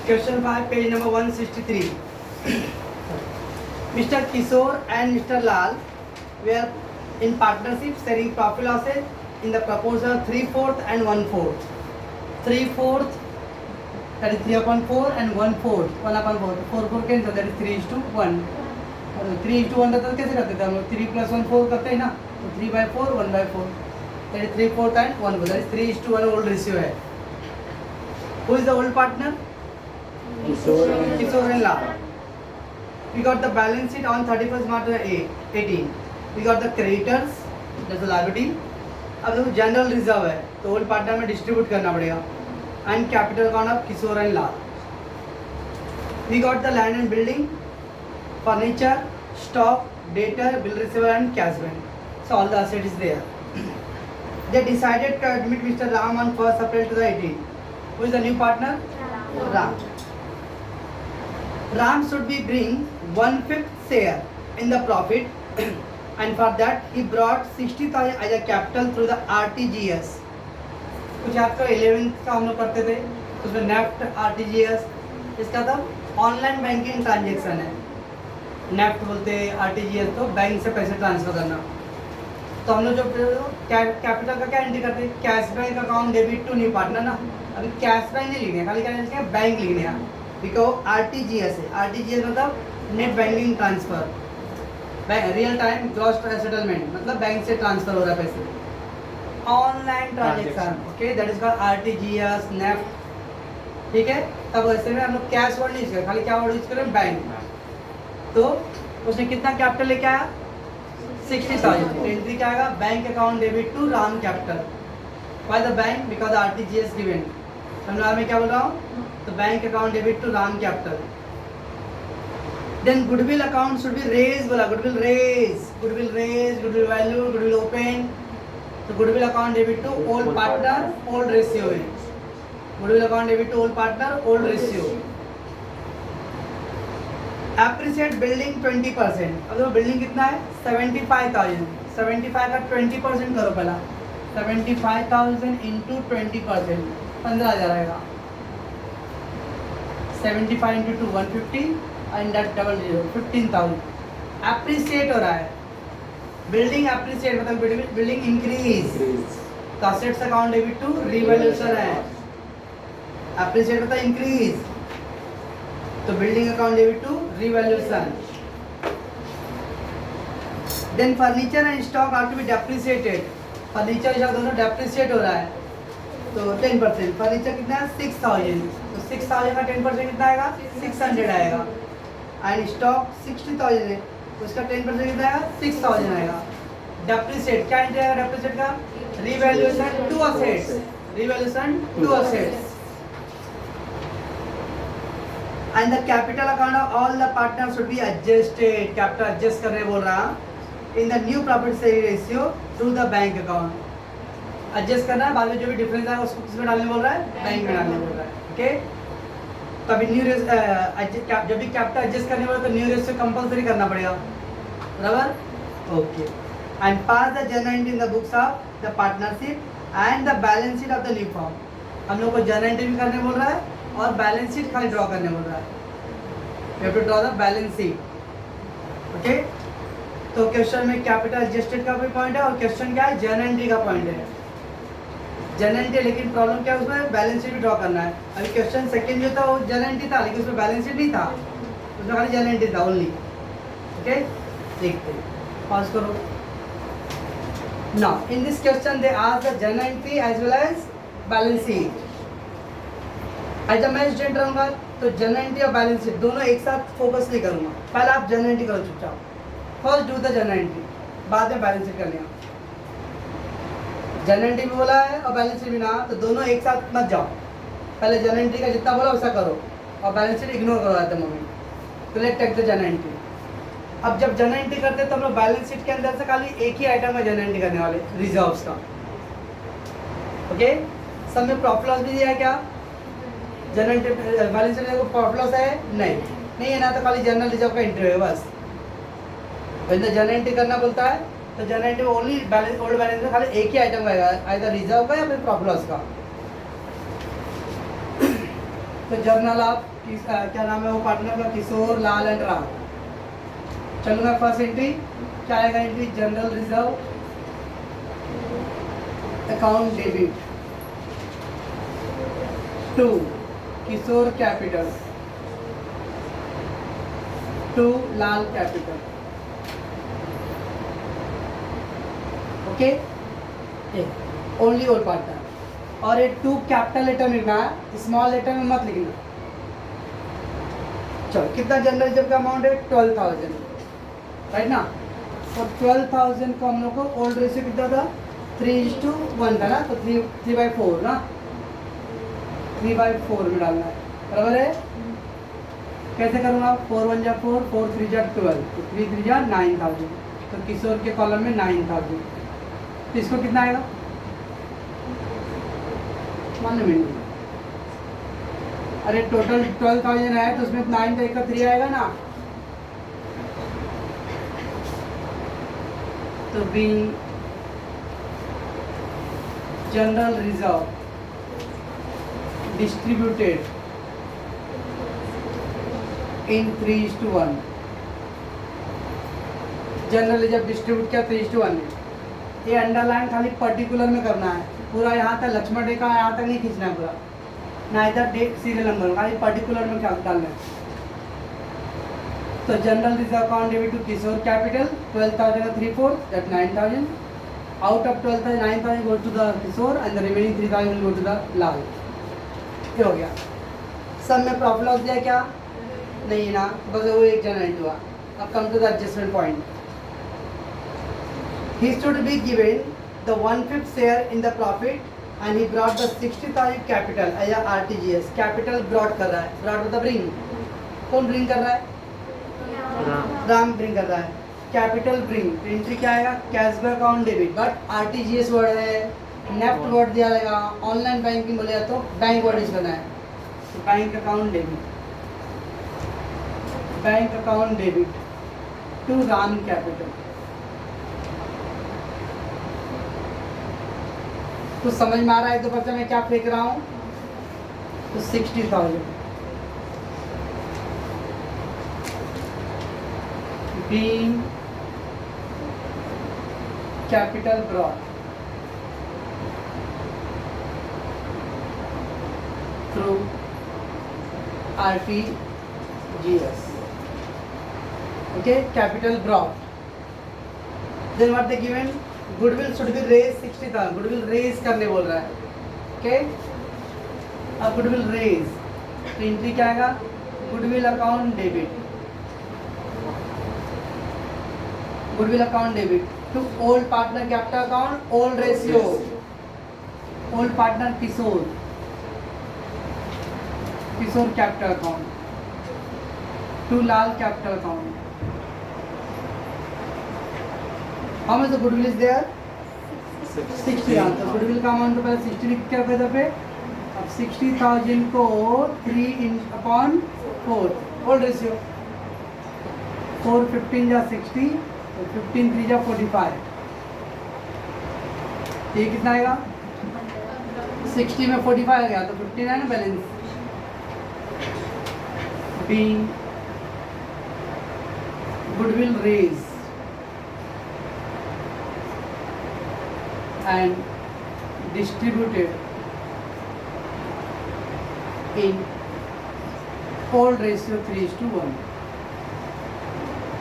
Question 5, page number 163. Mr. Kishore and Mr. Lal were in partnership sharing profit losses in the proportion of 3/4 and 1/4. 3/4 that is 3/4 and 1/4 1/4 4/4 cancel, that is 3:1. 3:1 रहता तो कैसे करते थे हम लोग? 3 + 1 4 करते हैं ना, तो 3/4 1/4 that is 3/4 and 1/4, that is 3:1 old ratio है. Who is the old partner? Kishore and Lal. We got the balance sheet on 31st March 18. We got the creditors, that's the liability. अब देखो जनरल रिजर्व है तो old partner में distribute करना पड़ेगा. And capital account of Kishore and Lal. We got the land and building, furniture, stock, debtor, bill receiver and cash bank. So all the asset is there. They decided to admit Mr. Ram on 1st April 2018. Who is the new partner? Ram. Ram should be bring 1/5 share in the profit and for that he brought 60,000 as a capital through the RTGS. कुछ आपका 11th का हम लोग करते थे उसमें NEFT RTGS, इसका था ऑनलाइन बैंकिंग ट्रांजेक्शन है. नेफ्ट बोलते हैं, RTGS तो बैंक से पैसे ट्रांसफर करना. तो हम लोग जो कैपिटल का क्या एंट्री करते हैं? Cash bank account debit to new partner ना. अभी कैश बैंक नहीं लिखने, खाली क्या लिखने? बैंक लिखने हैं. बिकॉज RTGS है. RTGS मतलब net banking transfer, real time gross settlement, मतलब बैंक से ट्रांसफर हो रहा है पैसे, online transaction. Okay, that is called RTGS NEFT. ठीक है. तब वैसे में हम लोग कैश वर्ड नहीं यूज करें, खाली क्या वर्ड यूज करें? बैंक. तो उसने कितना कैपिटल लेके आया? 60,000. एंट्री क्या आएगा? Bank account debit to Ram capital. Why the bank? Because RTGS given. समझ में क्या बोल रहा हूँ? तो bank account debit to Ram capital. Then goodwill account should be raise. बोला goodwill raise, goodwill raise, goodwill value, goodwill open. तो goodwill account debit to old partner old ratio है. Goodwill account debit to old partner old ratio. Appreciate building 20%. अब देखो building कितना है? 75,000. 75 का 20% करो पहला. 75,000 इंटू 20%, 15,000 आएगा. 75 इंटू 2 150 एंड दैट 00 15,000. एप्रिशिएट हो रहा है. बिल्डिंग एप्रिशिएट मतलब बिल्डिंग इंक्रीज. तो assets account debit to revaluation है. एप्रिशिएट होता है इंक्रीज, तो building account debit to revaluation. Then furniture and stock are to be depreciated. Furniture stock दोनों डेप्रिसिएट हो रहा है तो 10%. फर्नीचर कितना है? 6,000. तो 6,000 का 10% कितना आएगा? 600 आएगा. एंड स्टॉक 60,000 है तो उसका 10% कितना आएगा? 6,000 आएगा. डेप्रिसिएट क्या एंट्री आएगा? डेप्रिसिएट का revaluation to assets. Revaluation to assets. And the capital account of all the partner should be adjusted. Capital adjust करने बोल रहा in the new profit sharing ratio through the bank account. Adjust करना है, बाद में जो भी डिफरेंस आएगा उसको किसमें डालने बोल रहा है? बैंक में डालने बोल रहा है. ओके. तो अभी न्यू जब भी कैपिटल एडजस्ट करने बोला तो न्यू रेशियो कंपलसरी करना पड़ेगा. बराबर. Okay. And pass the journal entry in the books of the partnership and the balance sheet of the new form. हम लोग को जर्नल एंट्री भी करने बोल रहा है और बैलेंस शीट खाली ड्रॉ करने बोल रहा है. You have to draw the balance sheet. Okay. तो क्वेश्चन में कैपिटल एडजस्टेड का भी पॉइंट है और क्वेश्चन क्या है? जर्नल एंट्री का पॉइंट है. जर्नल एंट्री, लेकिन प्रॉब्लम क्या है उसमें? बैलेंस शीट भी ड्रॉ करना है. अभी क्वेश्चन सेकंड जो था वो जर्नल एंट्री था लेकिन उसमें बैलेंस शीट नहीं था, उसमें खाली जर्नल एंट्री था ओनली. ओके. देखते पॉज करो. Now in this question they ask the journal entry as well as balance sheet. आज जब मैं स्टूडेंट रहूँगा तो जर्नल एंट्री और बैलेंस शीट दोनों एक साथ फोकस नहीं करूँगा. पहले आप जर्नल एंट्री करो चुपचाप. First do the journal entry, बाद में बैलेंस शीट कर लेना. जर्नल एंट्री भी बोला है और बैलेंस शीट भी ना, तो दोनों एक साथ मत जाओ. पहले जर्नल एंट्री का जितना बोला वैसा करो और बैलेंस शीट इग्नोर करो एट द मोमेंट. तो let take the journal entry. अब जब जर्नल एंट्री करते हैं तो हम लोग बैलेंस शीट के अंदर से खाली एक ही आइटम का जर्नल एंट्री करने वाले, रिजर्व्स का. ओके. सब में प्रॉफिट लॉस भी दिया है क्या? जनरल बैलेंस शीट में प्रॉफिट लॉस है? नहीं है ना, तो खाली जनरल रिजर्व का एंट्री है बस. जनरल एंट्री करना बोलता है तो जनरल एंट्री में ओनली बैलेंस ओल्ड बैलेंस में खाली एक ही आइटम आएगा, आइदर रिजर्व का या फिर प्रॉफिट लॉस का. तो जर्नल ऑफ क्या नाम है वो पार्टनर का, किशोर लाल एंड राम। चलूंगा फर्स्ट एंट्री, क्या आएगा entry, general reserve account debit to Kishore capital to Lal capital. Okay, only old partner. और ये टू कैपिटल लेटर में लिखना है, स्मॉल लेटर में मत लिखना। चलो, कितना जनरल रिजर्व का अमाउंट है, 12,000, राइट ना। और 12,000 को हम लोग को ओल्ड रेशियो कितना था, 3:1 था ना, तो 3/4 ना, 3/4 में डालना है, बराबर है। कैसे करूँगा, 4 1 जा 4, 4 3 जा 12, तो 3 3 जा 9,000, तो किशोर के कॉलम में 9,000, तो इसको कितना आएगा, 1 मिनट। अरे टोटल 12,000 है तो उसमें 9 का 1 का 3 आएगा ना, तो being general reserve distributed in 3:1, general reserve distribute किया 3:1 में। ये अंडरलाइन खाली पर्टिकुलर में करना है, पूरा यहाँ तक लक्ष्मण रेखा यहाँ तक नहीं खींचना है पूरा, ना इधर डेट सीरियल नंबर, खाली पर्टिकुलर में क्या डालना है। तो general reserve account debit to Kishore capital 12,000 का 3/4 that 9,000, out of 12,000 9,000 goes to the Kishore and the remaining 3,000 will go to the Lal. ये हो गया। सब में प्रॉफिट लॉस दिया क्या, नहीं ना, बस वो एक जनरेट हुआ। अब come to the adjustment point, he should be given the 1/5 share in the profit and he brought the 60,000 capital as a RTGS। Capital ब्रॉड कर रहा है, ब्रॉड मतलब ब्रिंग, कौन ब्रिंग कर रहा है, राम ब्रिंग कर रहा है, कैपिटल ब्रिंग। तो एंट्री क्या आएगा, cashback account debit, but RTGS word है, नेफ्ट वर्ड दिया रहेगा, ऑनलाइन बैंकिंग बोले तो बैंक वर्ड इसमें है, तो bank account debit, bank account debit to Ram capital. कुछ समझ में आ रहा है तो बच्चा मैं क्या फेंक रहा हूँ, तो 60,000 being capital brought through RTGS, okay, capital brought, then what they given, goodwill should be raise 60,000, goodwill raise करने बोल रहा है, ओके। अब गुडविल रेज, तो एंट्री क्या आएगा, goodwill account debit, goodwill account debit to old partner capital account, old ratio, old partner Kishore, Kishore capital account to Lal capital account. How much the goodwill is there? 60। तो goodwill का amount तो पहले 60 लिख के रखा पे, अब 60,000 को 3/4 ओल्ड रेशियो, 4 15 जा 60, तो 15 3 जा 45, ये कितना आएगा, 60 में 45 आ गया तो 15 है ना balance. Being goodwill raise and distributed in old ratio 3:1,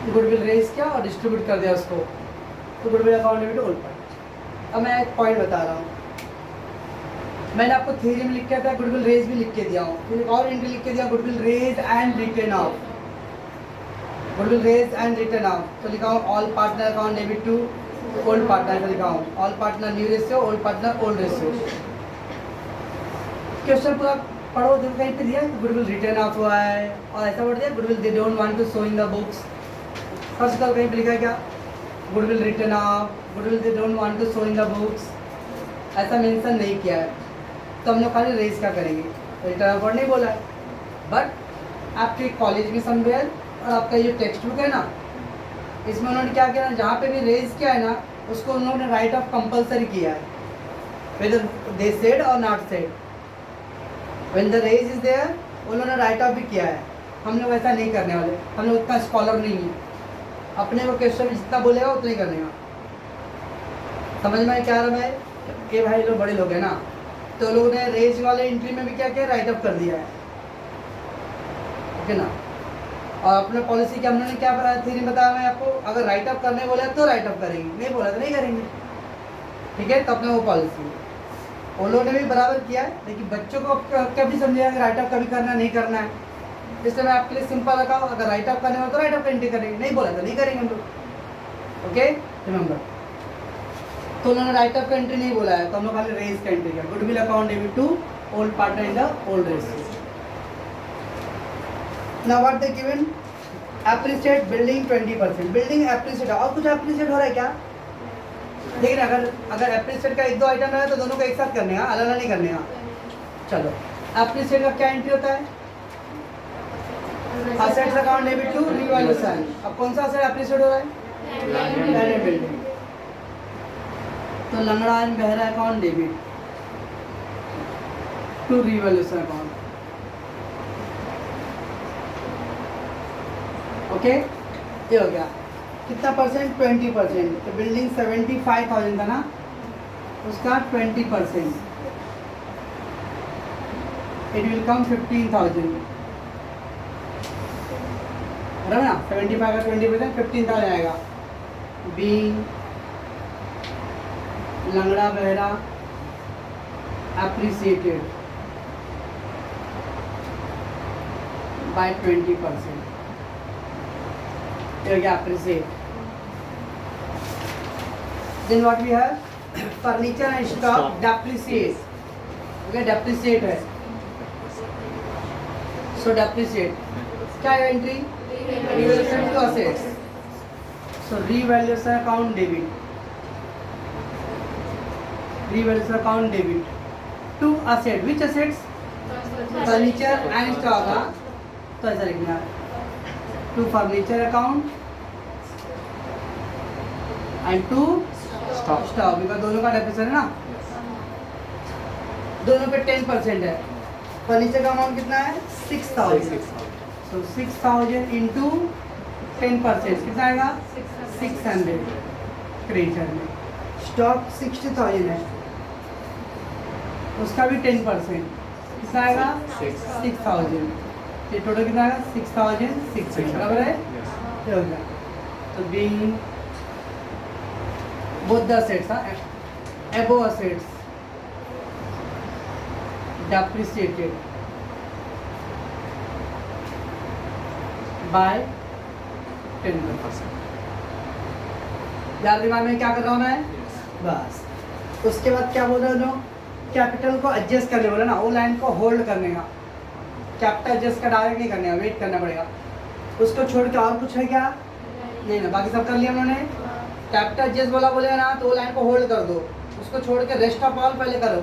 goodwill raise किया और डिस्ट्रीब्यूट कर दिया उसको, तो goodwill account debit old part. अब मैं एक पॉइंट बता रहा हूँ, मैंने आपको थ्योरी में लिख के था, गुडविल रेज भी लिख के दिया हूँ, फिर एक और एंट्री लिख के दिया, goodwill raise and written off, goodwill raise and written off, तो लिखा हूँ all partner account debit to old partner, लिखा हूँ all partner new ratio, old partner old ratio. Question पूरा पढ़ो, देखो कहीं पे दिया गुडविल रिटर्न ऑफ हुआ है, और ऐसा वर्ड दिया goodwill they don't want to show in the books, first कल कहीं पे लिखा है क्या, goodwill written off, goodwill they don't want to show in the books, ऐसा मेंशन नहीं किया है, तो हम लोग खाली रेज का करेंगे, रिटर्न ऑफ वर्ड नहीं बोला है। बट आपके कॉलेज में समवेयर और आपका ये टेक्स्ट बुक है ना, इसमें उन्होंने क्या किया ना, जहाँ पे भी रेज किया है ना, उसको उन्होंने राइट ऑफ कंपलसरी किया है, whether they said or not said, when the raise is there उन्होंने राइट ऑफ भी किया है। हम लोग ऐसा नहीं करने वाले, हम लोग उतना स्कॉलर नहीं है, अपने को क्वेश्चन जितना बोलेगा उतना ही करने का। समझ में क्या रहा है? ये भाई लोग बड़े लोग हैं ना, तो लोगों ने रेज वाले एंट्री में भी क्या किया, राइट ऑफ कर दिया है, ओके ना। और अपने पॉलिसी के हमने क्या थ्योरी बताया मैं आपको, अगर राइट ऑफ करने बोला तो राइट ऑफ करेंगे, नहीं बोला तो नहीं करेंगे, ठीक है। तो अपने वो पॉलिसी वो लोगों ने भी बराबर किया है, लेकिन बच्चों को कभी समझेगा कि राइट ऑफ कभी करना नहीं करना है, इसलिए मैं आपके लिए सिंपल रखा हूँ, अगर राइट ऑफ करने हो तो राइट ऑफ एंट्री करेंगे, नहीं बोला तो नहीं करेंगे हम लोग, ओके रिमेंबर। तो उन्होंने राइट ऑफ का एंट्री नहीं बोला है, तो हम लोग खाली रेज का एंट्री किया। Goodwill account debit to old partner in the old ratio. Now what they given, appreciate building 20%, building appreciate, और कुछ एप्रिशिएट हो रहा है क्या? लेकिन अगर एप्रिशिएट का एक दो आइटम है तो दोनों को एक साथ करने का, अलग अलग नहीं करने का। चलो एप्रिशिएट का क्या एंट्री होता है? Assets account debit to revaluation. अब कौन सा असेट एप्रिशिएट हो रहा है? Land and building. तो लंगड़ा एंड बहरा account debit to revaluation account, okay ये हो गया। कितना परसेंट? 20%। तो बिल्डिंग 75,000 था ना, उसका 20%, इट विल कम 15,000, बराबर ना। 75 का 20% 15,000 आएगा। बी लंगड़ा बहरा एप्रिसिएटेड बाय 20%, ये हो गया appreciate. Then what we have, furniture and stock depreciate, okay, depreciate है, so depreciate क्या है entry? Revaluation to assets, so revaluation account debit, revaluation account debit to asset, which assets? Furniture and stock, हाँ तो ऐसा लिखना है, to furniture account and to stock, because दोनों का डेप्रिसिएशन है ना, दोनों पे 10% है। फर्नीचर का अमाउंट कितना है? 6,000, तो 6,000 इंटू 10% कितना आएगा? 600 क्रेडिटर में। स्टॉक 60,000 है, उसका भी 10% कितना आएगा? 6,000, ये टोटल कितना आएगा? 6,600, बराबर है, ये हो गया। तो being both the assets, above assets depreciated by 10%। यार दिमाग में क्या कर रहा हूँ मैं? बस उसके बाद क्या बोल रहे हो? कैपिटल को एडजस्ट करने बोला ना, वो लाइन को होल्ड करने का, कैपिटल एडजस्ट का डायरेक्ट नहीं करने का, वेट करना पड़ेगा। उसको छोड़ के और कुछ है क्या? नहीं ना, बाकी सब कर लिया उन्होंने। कैपिटल एडजस्ट बोलेगा ना, तो वो लाइन को होल्ड कर दो, उसको छोड़ के रेस्ट ऑफ ऑल पहले करो।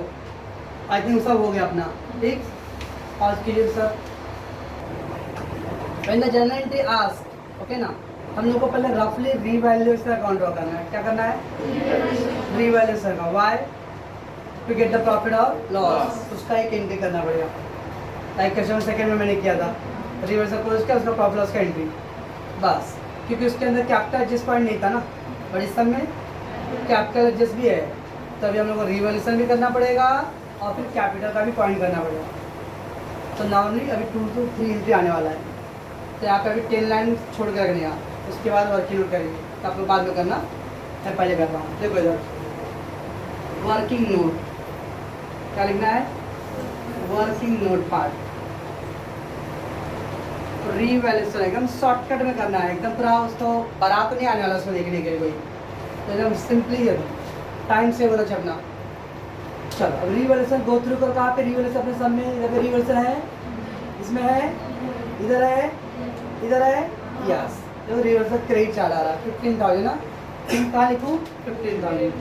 आई थिंक सब हो गया अपना, ठीक। पास कीजिए sir. When the journal entry ask, okay ना, हम लोग को पहले रफली रीवैल्यूएशन अकाउंट ड्रॉ करना है। क्या करना है? रीवैल्यूएशन का, why? To get the profit और लॉस, उसका एक एंट्री करना पड़ेगा। लाइक क्वेश्चन सेकंड में मैंने किया था, रीवैल्यूएशन को उसका प्रॉफिट लॉस का एंट्री, बस, क्योंकि उसके अंदर कैपिटल एडजस्ट पॉइंट नहीं था ना, बट इस सब में कैपिटल एडजस्ट भी है, तो अभी हम लोग को रिवैल्यूएशन भी करना पड़ेगा और फिर कैपिटल का भी पॉइंट करना पड़ेगा। तो नॉर्मली अभी 2 to 3 एंट्री आने वाला है, तो यहाँ पे अभी 10 लाइन छोड़ के रखने का, उसके बाद वर्किंग नोट करेंगे, तो आप लोग बाद में करना, मैं पहले कर रहा हूँ। देखो इधर वर्किंग नोट क्या लिखना है? वर्किंग नोट पार्ट, रीवैल्यूएशन एकदम शॉर्टकट में करना है, एकदम पूरा उसको बारात नहीं आने वाला उसको देखने के लिए कोई, तो एकदम सिंपली है, टाइम सेव होना चाहिए अपना। चलो अब रीवैल्यूएशन गो थ्रू कर, कहाँ पे रीवैल्यूएशन अपने सामने, इधर पे रीवैल्यूएशन है, इसमें है, इधर है, इधर है, यस। देखो रीवैल्यूएशन क्रेडिट चार्ज आ रहा है 15,000 ना, कहाँ लिखूँ? 15,000,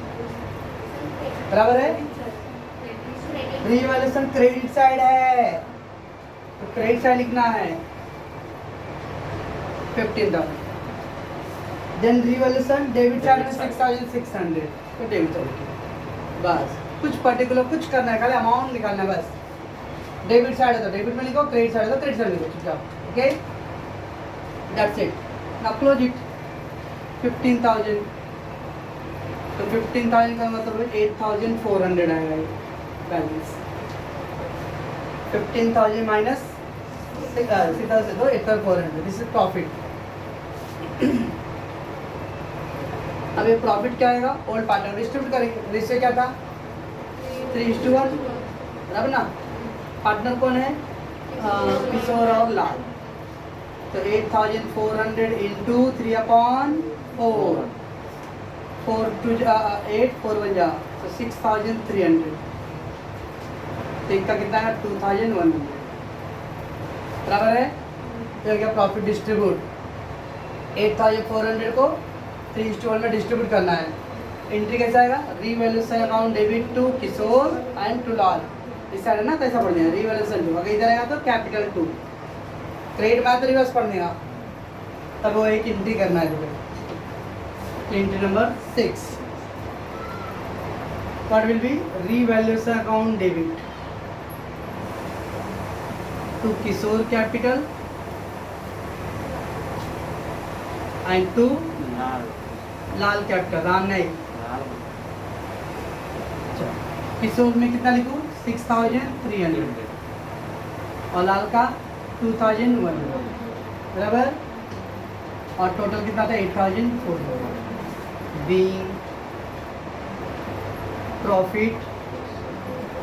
बराबर है। रीवैल्यूएशन क्रेडिट साइड है, तो क्रेडिट साइड लिखना है 15,000। देन रिवैल्यूएशन डेबिट साइड में 6,600, तो डेबिट साइड बस, कुछ पर्टिकुलर कुछ करना है, खाली अमाउंट निकालना है बस। डेबिट साइड है तो डेबिट में लिखो, क्रेडिट साइड है तो क्रेडिट साइड में लिखो चुपचाप. Okay, that's it. Now close it. 15,000. तो 15,000 का मतलब 8,400 आएगा ये बैलेंस. 15,000 माइनस 6,000 तो 8,400. This is profit. अब ये प्रॉफिट क्या आएगा? ओल्ड पार्टनर डिस्ट्रीब्यूट करेंगे. रेशियो क्या था? 3:1, बराबर ना. पार्टनर कौन है? किशोर और लाल. तो 8,400 इंटू 3/4. 4 2 8 4 1 जा तो 6,300. तो इनका कितना है? 2,100. बराबर है. तो क्या प्रॉफिट डिस्ट्रीब्यूट 8,400 को 3:1 में डिस्ट्रीब्यूट करना है. एंट्री कैसा आएगा? Revaluation account debit to Kishore and to Lal. इस साइड है ना, कैसा पढ़ देगा? Revaluation to. अगर इधर आएगा तो कैपिटल 2. क्रेडिट बाद रिवर्स पढ़ देगा, तब वो एक एंट्री करना है. Entry number 6. What will be? Revaluation account debit to Kishore capital and to Lal capital. Ram नहीं. किशोर में कितना लिखूं? 6,300 और लाल का 2,100. बराबर. और टोटल कितना था? 8,400. Being profit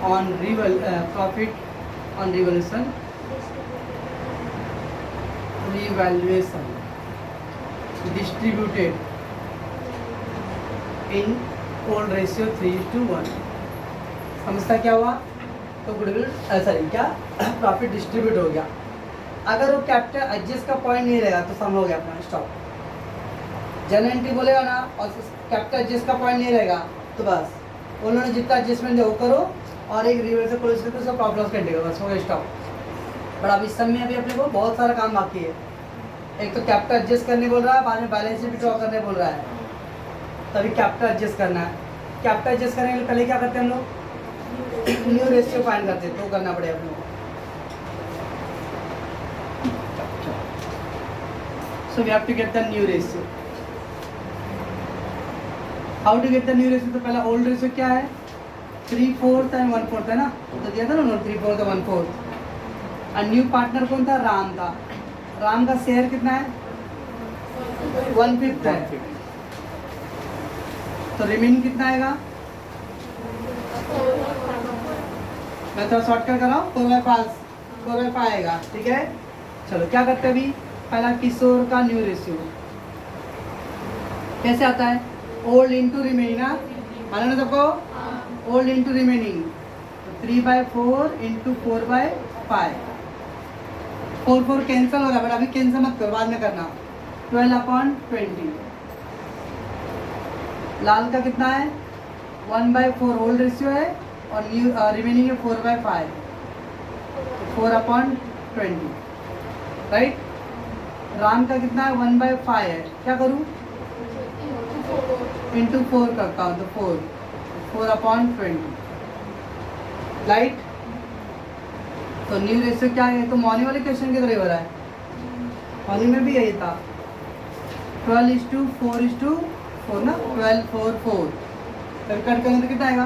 on revaluation distributed in old ratio 3:1. समझता क्या हुआ? तो गुडविल सॉरी क्या प्रॉफिट डिस्ट्रीब्यूट हो गया. अगर वो कैपिटल एडजस्ट का पॉइंट नहीं रहेगा तो सम हो गया अपना स्टॉप. जनरल एंट्री बोलेगा ना और कैपिटल एडजस्ट का पॉइंट नहीं रहेगा तो बस उन्होंने जितना एडजस्टमेंट है वो करो और एक रिवर्स से क्लोज करके उसका प्रॉफिट लॉस कर देगा, बस हो गया स्टॉप. बट अब इस समय अभी अपने को बहुत सारा काम बाकी है. एक तो कैपिटल एडजस्ट करने बोल रहा है, बाद में बैलेंस शीट भी ड्रॉ करने बोल रहा है. तभी कैपिटल एडजस्ट करना है. कैपिटल एडजस्ट करने के लिए पहले क्या करते हैं हम लोग? न्यू रेशियो फाइंड करते हैं. तो करना पड़ेगा अपने को. So we have to get the new ratio. How to get the new ratio? तो पहला ओल्ड रेशियो क्या है? 3/4 एंड 1/4 है ना. तो दिया था ना 3/4 और 1/4. और न्यू पार्टनर कौन था? राम था. राम का शेयर कितना है? 1/5 है. तो रिमेनिंग कितना आएगा? मैं थोड़ा शॉर्टकट कर रहा हूँ. 4/5 आएगा. ठीक है. चलो क्या करते हैं अभी? पहला किशोर का न्यू रेशियो कैसे आता है? ओल्ड इंटू रिमेनिंग ना. मालूम है सबको? Old into remaining. 3/4 into 4/5. 4 cancel हो रहा है बट अभी कैंसिल मत करो, बाद में करना. 12/20. लाल का कितना है? 1/4 ओल्ड रेशियो है और न्यू रिमेनिंग है 4/5. 4/20. राइट. राम का कितना है? 1/5 है. क्या करूँ? इंटू 4 करता हूँ तो 4/20. राइट. तो न्यू रेशियो क्या है? तो मॉर्निंग वाले क्वेश्चन की तरह हो रहा है. मॉर्निंग में भी यही था. 12:4:4 ना. 12/4 तब कट करेंगे तो कितना आएगा?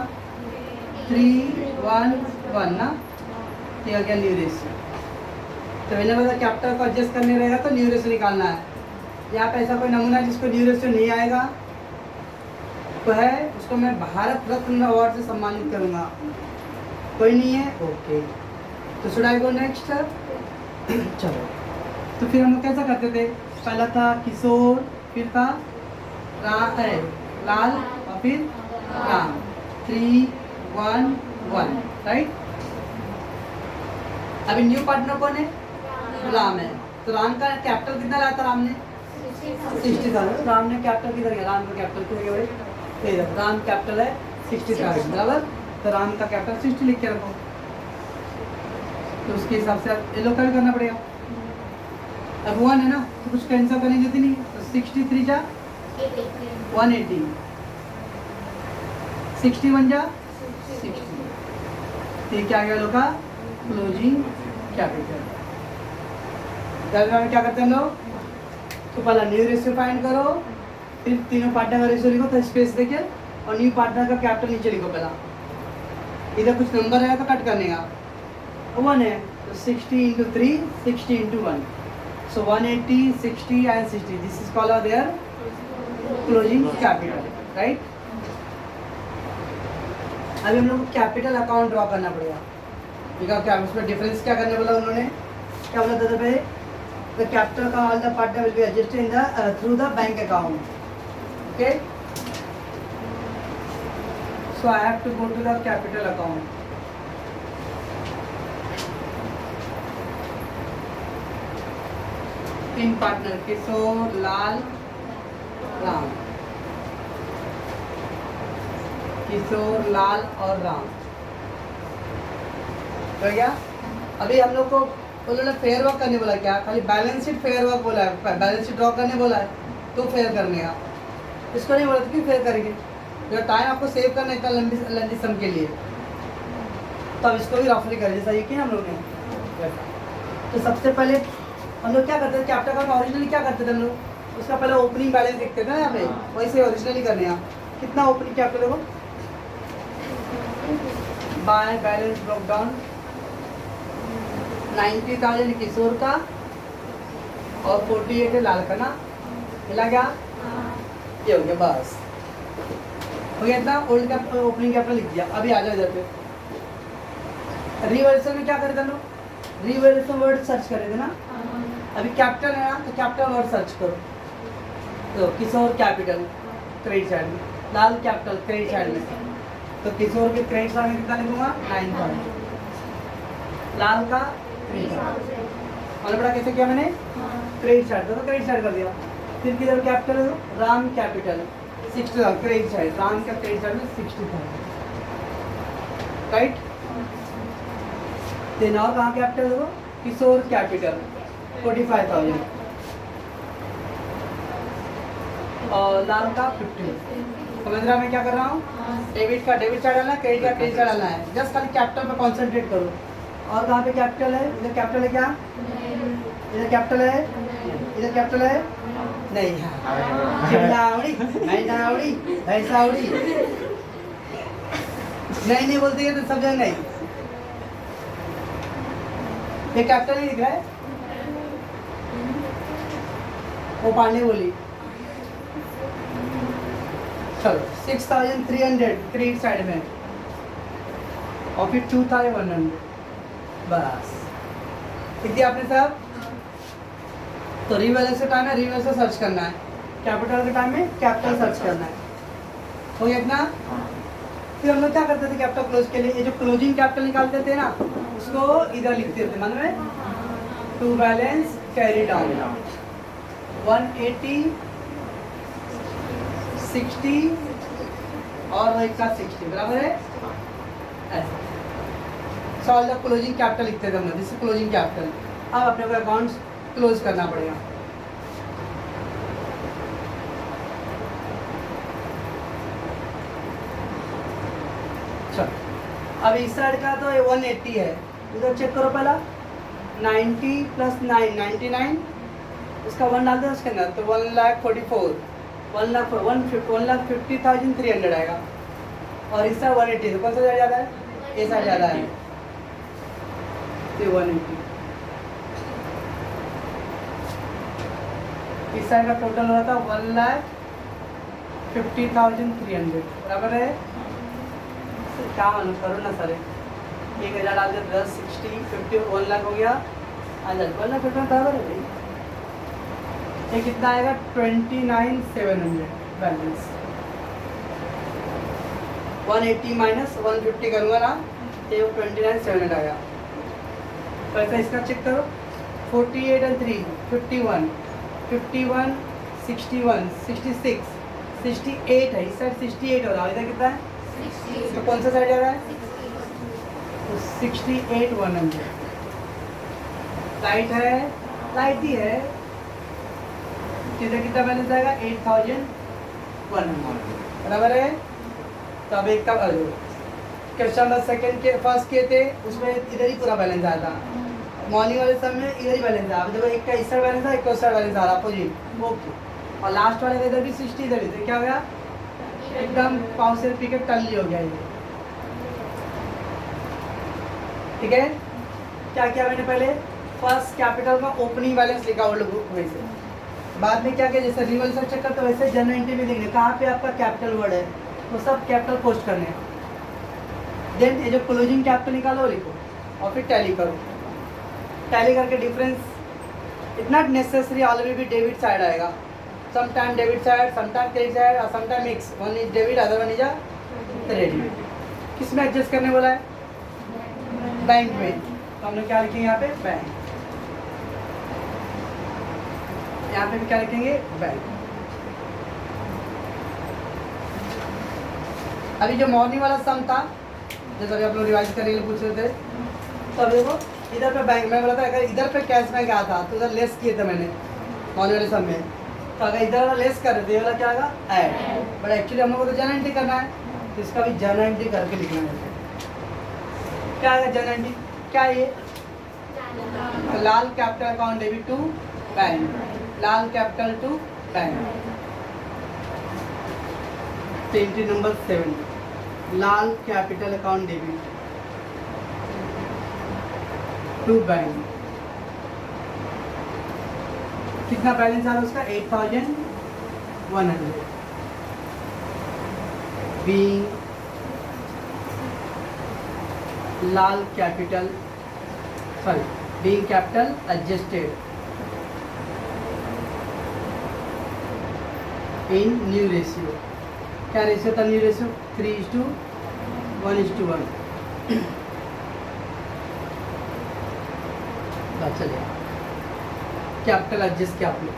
3/1 ना. ये आ गया न्यू रेशियो. तो मैंने बोला कैपिटल को एडजस्ट करने रहेगा तो न्यू रेशियो निकालना है. यहाँ पे ऐसा कोई नमूना है जिसको न्यू रेशियो नहीं आएगा तो है उसको मैं भारत रत्न अवार्ड से सम्मानित करूँगा. कोई नहीं है? ओके. तो शुड आई गो नेक्स्ट? चलो. तो फिर हम लोग कैसा करते थे? पहला था किशोर, फिर था लाल और फिर राम. 3/1 राइट. अभी न्यू पार्टनर कौन है? राम है. तो राम का कैपिटल कितना लाया था? राम ने 60,000. राम ने कैपिटल किधर गया? राम का कैपिटल किधर गया भाई? इधर. राम कैपिटल है 60,000. बराबर. तो राम का कैपिटल 60 लिख के रखो. तो उसके हिसाब से ये लोग क्या करना पड़ेगा? अब 1 है ना तो कुछ कैंसिल करने की नहीं. तो 63 जा 180. 61 जा 60. तो ये क्या गया लोग का? Closing capital. में क्या करते हैं हम लोग, तो पहला न्यू रेशियो फाइंड करो, फिर तीनों पार्टनर का रेशियो लिखो तो स्पेस देके, और न्यू पार्टनर का कैपिटल नीचे लिखो। पहला इधर कुछ नंबर है तो कट करने का, 1 है तो 60 into 3, 60 into 1, so 180, 60 and 60, this is called there closing capital, right. अभी हम लोग को कैपिटल अकाउंट ड्रॉ करना पड़ेगा, ठीक है। उसमें डिफरेंस क्या करने बोला उन्होंने, क्या बोला था भाई, द कैपिटल का all the partner will be adjusted in the through the bank account, okay. So I have to go to the capital account. तीन पार्टनर किशोर, लाल, राम, किशोर, लाल और राम, हो गया। अभी हम लोग को उन्होंने फेयर वर्क करने बोला, क्या खाली बैलेंस शीट फेयर वर्क बोला है, बैलेंस शीट ड्रॉ करने बोला है तो फेयर करने का, इसको नहीं बोला तो क्यों फेयर करेंगे, जो टाइम आपको सेव करना इतना लंबी सम के लिए, तो अब इसको भी रफली कर जैसा ये किया हम लोग ने। तो सबसे पहले हम लोग क्या करते थे, कैपिटल का ओरिजिनली क्या करते थे हम लोग, उसका पहले ओपनिंग बैलेंस देखते थे ना यहाँ पे, वैसे ओरिजिनली करने का कितना ओपनिंग कैपिटल हो, बाय बैलेंस ब्रोक डाउन 90,000 किशोर का और 48 है लाल का ना, मिला क्या, ये हो गया, बस हो गया इतना। ओल्ड कैप ओपनिंग कैपिटल लिख दिया। अभी आ जाओ इधर पे, रिवर्सल में क्या करे थे लोग, रिवर्सल वर्ड सर्च करे थे ना। अभी कैपिटल है ना, तो कैपिटल वर्ड सर्च करो, तो किशोर कैपिटल क्रेडिट साइड में, लाल कैपिटल क्रेडिट साइड में, तो किशोर के क्रेडिट साइड में कितना लिखूंगा 9,000, लाल का और बड़ा कैसे किया मैंने, क्रेडिट साइड तो क्रेडिट साइड कर दिया। फिर किधर कैपिटल है, Ram capital 60,000 credit side, Ram का क्रेडिट साइड में 60,000, राइट। देन और कहाँ कैपिटल है, किशोर कैपिटल 45,000 और लाल का 50। समझ रहा मैं क्या कर रहा हूँ, डेबिट का डेबिट साइड डालना है, क्रेडिट का क्रेडिट साइड डालना है, जस्ट खाली कैपिटल पे कॉन्सेंट्रेट करो। और कहाँ पे कैपिटल है, इधर कैपिटल है क्या, इधर कैपिटल है, इधर कैपिटल है नहीं, नावड़ी नहीं, नावड़ी भैंसावड़ी नहीं बोलती है तो सब जगह नहीं, ये कैपिटल नहीं दिख रहा है, वो पांडे बोली। चलो 6,300 क्रेडिट साइड में और फिर 2,100, बस लिख दिया आपने साहब। तो रिवैल्यूएशन टाइम में रिवैल्यूएशन सर्च करना है, कैपिटल के टाइम में कैपिटल सर्च करना है, हो गया इतना। फिर हम लोग क्या करते थे कैपिटल क्लोज के लिए, ये जो क्लोजिंग कैपिटल निकालते थे ना, उसको इधर लिखते थे मन में, टू बैलेंस कैरी डाउन 180, 60 और वो एक साथ 60, बराबर है ऐसा। सॉल्व द क्लोजिंग कैपिटल लिखते थे हम लोग, दिस इज क्लोजिंग कैपिटल। अब अपने को अकाउंट्स क्लोज करना पड़ेगा। चलो अब इस साइड का तो 180 है, इधर चेक करो पहला 90 + 9 99, उसका 1 डाल दो उसके अंदर, तो 1,44,000 1,50,300 आएगा। और इस साइड 180, तो कौन सा ज़्यादा है, ये साइड ज़्यादा है, तो 180। इस साइड का टोटल हो रहा था 1,50,300, बराबर है। क्या मालूम करो ना सर, 1,000 डाल दे 10, 60, 50, 1 लाख हो गया, 1,50,000 बराबर है भाई। ये कितना आएगा 29,700 बैलेंस। 180 माइनस 150 करूँगा ना, ये 29,700 आएगा। तो ऐसा इसका चेक करो, 48 और 3 51, 51, 61, 66, 68 है, इस साइड 68 हो रहा है, इधर कितना है 60, तो कौन सा साइड जा रहा है, तो 68,100। राइट है, राइट ही है, इधर कितना बैलेंस आएगा 8,100, बराबर है। तो अब एक का क्वेश्चन नंबर सेकंड के फर्स्ट किए थे उसमें इधर ही पूरा बैलेंस आया था, मॉर्निंग वाले सब में इधर ही बैलेंस आया। देखो एक का इस साइड बैलेंस है, एक का उस साइड बैलेंस आ रहा अपोजिट, ओके। और लास्ट वाले का इधर भी 60 इधर भी, तो क्या हो गया एकदम पाँव से पी के टल्ली हो गया ये, ठीक है। क्या किया मैंने पहले, फर्स्ट कैपिटल का ओपनिंग बैलेंस लिखा ओल्ड बुक में से, बाद में क्या किया जैसे रिवल्यूशन चेक करते वैसे जनरल एंट्री में देखने कहाँ पे आपका कैपिटल वर्ड है वो सब कैपिटल पोस्ट करने हैं। देन ये जो क्लोजिंग कैपिटल निकालो लिखो और फिर टैली करो। टैली करके डिफरेंस इतना नेसेसरी ऑलरेडी भी डेबिट साइड आएगा, some time debit side, some time credit side और some time mix, one is debit other one is a credit. किस में एडजस्ट करने बोला है, बैंक में, तो हम लोग क्या लिखेंगे यहाँ पे बैंक, यहाँ पे भी क्या लिखेंगे बैंक। अभी जो मॉर्निंग वाला सम था जैसे अभी आप लोग रिवाइज करने के लिए पूछ रहे थे, तो अब देखो इधर पे बैंक में बोला था अगर इधर पे कैश बैंक आया था तो इधर लेस किए थे मैंने मॉर्निंग वाले सम में, तो अगर इधर वाला लेस कर रहे थे वाला क्या आएगा ऐड, बट एक्चुअली हम लोग को तो जनरल एंट्री करना है तो इसका भी जनरल एंट्री करके लिखना है। क्या आएगा जनरल एंट्री, क्या ये Lal capital account debit to bank, Lal capital to bank. Entry number 7 Lal capital account debit to bank. कितना बैलेंस आ रहा है उसका 8100, being Lal capital sorry being capital adjusted in new ratio. क्या रेशियो था न्यू रेशियो 3:1:1। चलिए कैपिटल एडजस्ट किया आपने,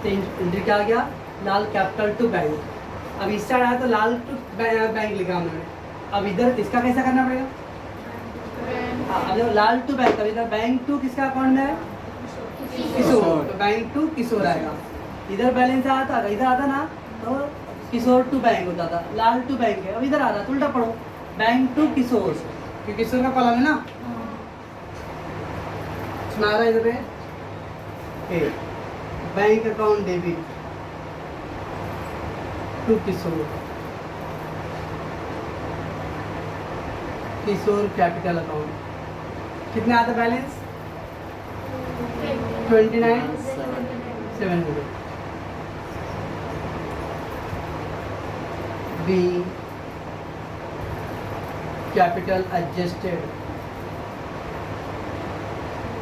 तो एंट्री क्या आ गया लाल कैपिटल टू बैंक। अब इस साइड आया तो लाल टू बैंक लिखा हमने, अब इधर इसका कैसा करना पड़ेगा, हाँ अब देखो लाल टू बैंक, अब इधर बैंक टू किसका अकाउंट में है किशोर, तो बैंक टू किशोर आएगा। इधर बैलेंस आया था, इधर आता ना तो किशोर टू बैंक होता था, लाल टू बैंक है, अब इधर आ रहा तो उल्टा पढ़ो बैंक टू किशोर, क्योंकि किशोर का कॉलम है ना, सुना रहा है इधर पे bank account debit to Kishore, Kishore capital account. कितना आता balance 29,700। Be capital adjusted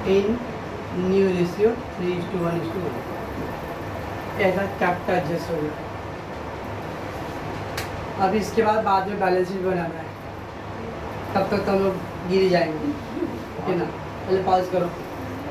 in new ratio 3:1:1। ऐसा कैपिटल एडजस्ट हो गया। अब इसके बाद में बैलेंस शीट बनाना है, तब तक तो हम लोग गिर जाएंगे, ठीक है ना। पहले पॉज करो।